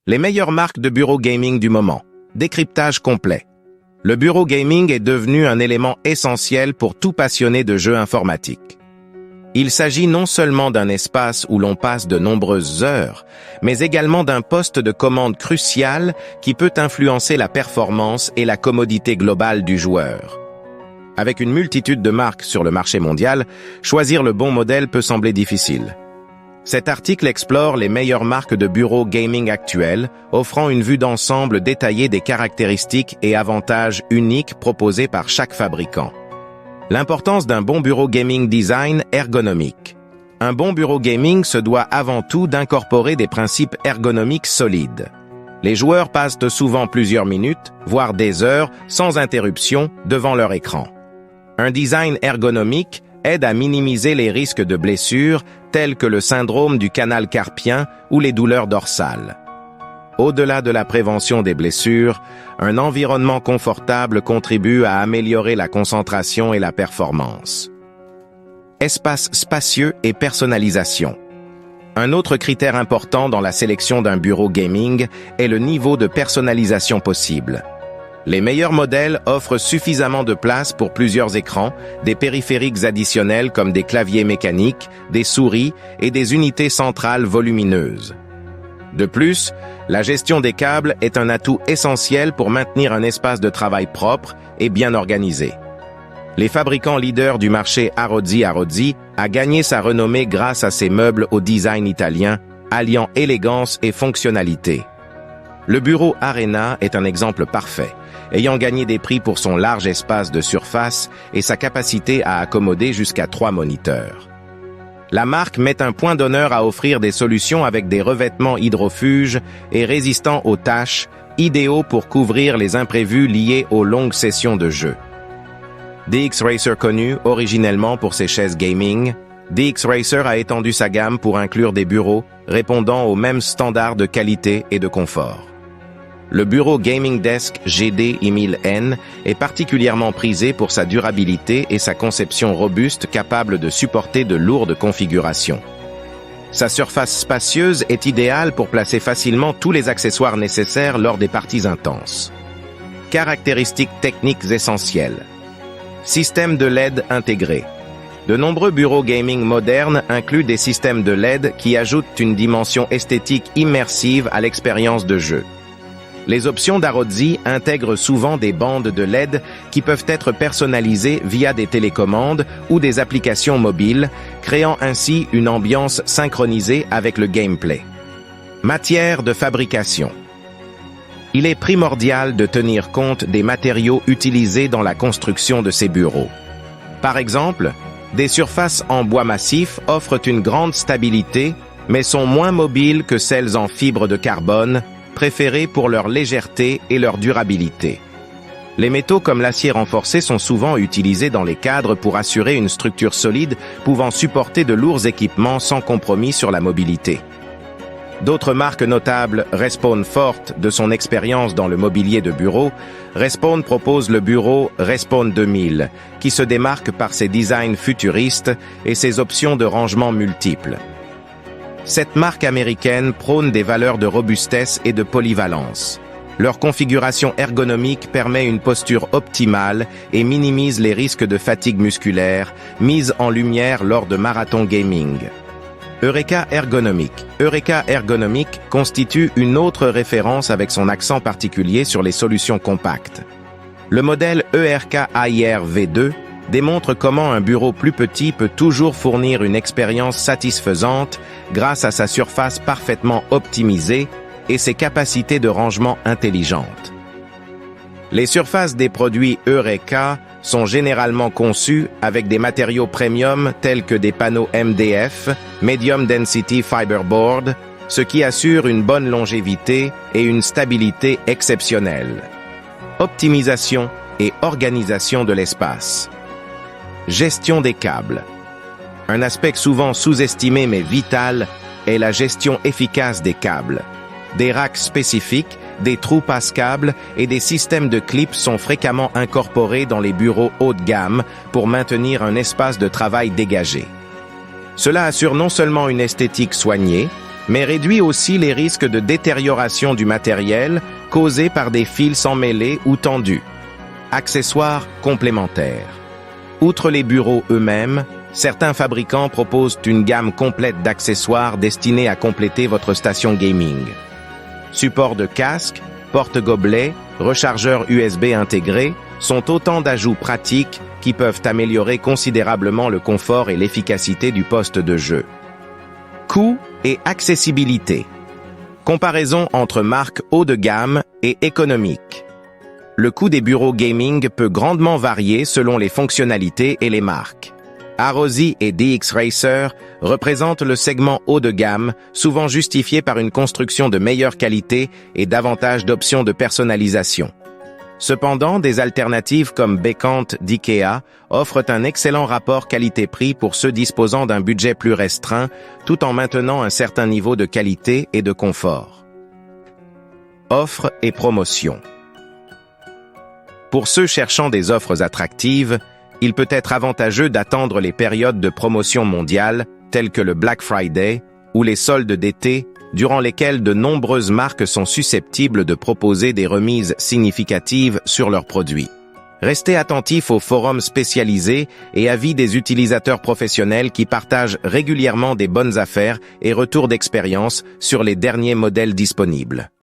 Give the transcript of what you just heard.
Les meilleures marques de bureau gaming du moment. Décryptage complet. Le bureau gaming est devenu un élément essentiel pour tout passionné de jeux informatiques. Il s'agit non seulement d'un espace où l'on passe de nombreuses heures, mais également d'un poste de commande crucial qui peut influencer la performance et la commodité globale du joueur. Avec une multitude de marques sur le marché mondial, choisir le bon modèle peut sembler difficile. Cet article explore les meilleures marques de bureaux gaming actuelles, offrant une vue d'ensemble détaillée des caractéristiques et avantages uniques proposés par chaque fabricant. L'importance d'un bon bureau gaming design ergonomique. Un bon bureau gaming se doit avant tout d'incorporer des principes ergonomiques solides. Les joueurs passent souvent plusieurs minutes, voire des heures, sans interruption, devant leur écran. Un design ergonomique aide à minimiser les risques de blessures tels que le syndrome du canal carpien ou les douleurs dorsales. Au-delà de la prévention des blessures, un environnement confortable contribue à améliorer la concentration et la performance. Espace spacieux et personnalisation. Un autre critère important dans la sélection d'un bureau gaming est le niveau de personnalisation possible. Les meilleurs modèles offrent suffisamment de place pour plusieurs écrans, des périphériques additionnels comme des claviers mécaniques, des souris et des unités centrales volumineuses. De plus, la gestion des câbles est un atout essentiel pour maintenir un espace de travail propre et bien organisé. Les fabricants leaders du marché Arozzi a gagné sa renommée grâce à ses meubles au design italien, alliant élégance et fonctionnalité. Le bureau Arena est un exemple parfait, ayant gagné des prix pour son large espace de surface et sa capacité à accommoder jusqu'à 3 moniteurs. La marque met un point d'honneur à offrir des solutions avec des revêtements hydrofuges et résistants aux taches, idéaux pour couvrir les imprévus liés aux longues sessions de jeu. DX Racer, connu originellement pour ses chaises gaming, DX Racer a étendu sa gamme pour inclure des bureaux répondant aux mêmes standards de qualité et de confort. Le bureau Gaming Desk GD-i1000N est particulièrement prisé pour sa durabilité et sa conception robuste capable de supporter de lourdes configurations. Sa surface spacieuse est idéale pour placer facilement tous les accessoires nécessaires lors des parties intenses. Caractéristiques techniques essentielles. Système de LED intégré. De nombreux bureaux gaming modernes incluent des systèmes de LED qui ajoutent une dimension esthétique immersive à l'expérience de jeu. Les options d'Arozzi intègrent souvent des bandes de LED qui peuvent être personnalisées via des télécommandes ou des applications mobiles, créant ainsi une ambiance synchronisée avec le gameplay. Matière de fabrication. Il est primordial de tenir compte des matériaux utilisés dans la construction de ces bureaux. Par exemple, des surfaces en bois massif offrent une grande stabilité, mais sont moins mobiles que celles en fibre de carbone, préférées pour leur légèreté et leur durabilité. Les métaux comme l'acier renforcé sont souvent utilisés dans les cadres pour assurer une structure solide pouvant supporter de lourds équipements sans compromis sur la mobilité. D'autres marques notables Respawn fortes de son expérience dans le mobilier de bureau. Respawn propose le bureau Respawn 2000, qui se démarque par ses designs futuristes et ses options de rangement multiples. Cette marque américaine prône des valeurs de robustesse et de polyvalence. Leur configuration ergonomique permet une posture optimale et minimise les risques de fatigue musculaire, mise en lumière lors de marathons gaming. Eureka Ergonomic. Eureka Ergonomic constitue une autre référence avec son accent particulier sur les solutions compactes. Le modèle ERK AIR V2 démontre comment un bureau plus petit peut toujours fournir une expérience satisfaisante grâce à sa surface parfaitement optimisée et ses capacités de rangement intelligentes. Les surfaces des produits Eureka sont généralement conçues avec des matériaux premium tels que des panneaux MDF, Medium Density Fiberboard, ce qui assure une bonne longévité et une stabilité exceptionnelle. Optimisation et organisation de l'espace. Gestion des câbles. Un aspect souvent sous-estimé mais vital est la gestion efficace des câbles. Des racks spécifiques, des trous passe-câbles et des systèmes de clips sont fréquemment incorporés dans les bureaux haut de gamme pour maintenir un espace de travail dégagé. Cela assure non seulement une esthétique soignée, mais réduit aussi les risques de détérioration du matériel causés par des fils emmêlés ou tendus. Accessoires complémentaires. Outre les bureaux eux-mêmes, certains fabricants proposent une gamme complète d'accessoires destinés à compléter votre station gaming. Support de casque, porte-gobelets, rechargeur USB intégré sont autant d'ajouts pratiques qui peuvent améliorer considérablement le confort et l'efficacité du poste de jeu. Coût et accessibilité. Comparaison entre marques haut de gamme et économiques. Le coût des bureaux gaming peut grandement varier selon les fonctionnalités et les marques. Arrozy et DX Racer représentent le segment haut de gamme, souvent justifié par une construction de meilleure qualité et davantage d'options de personnalisation. Cependant, des alternatives comme Bécante d'IKEA offrent un excellent rapport qualité-prix pour ceux disposant d'un budget plus restreint, tout en maintenant un certain niveau de qualité et de confort. Offres et promotions. Pour ceux cherchant des offres attractives, il peut être avantageux d'attendre les périodes de promotion mondiale, telles que le Black Friday ou les soldes d'été, durant lesquelles de nombreuses marques sont susceptibles de proposer des remises significatives sur leurs produits. Restez attentifs aux forums spécialisés et avis des utilisateurs professionnels qui partagent régulièrement des bonnes affaires et retours d'expérience sur les derniers modèles disponibles.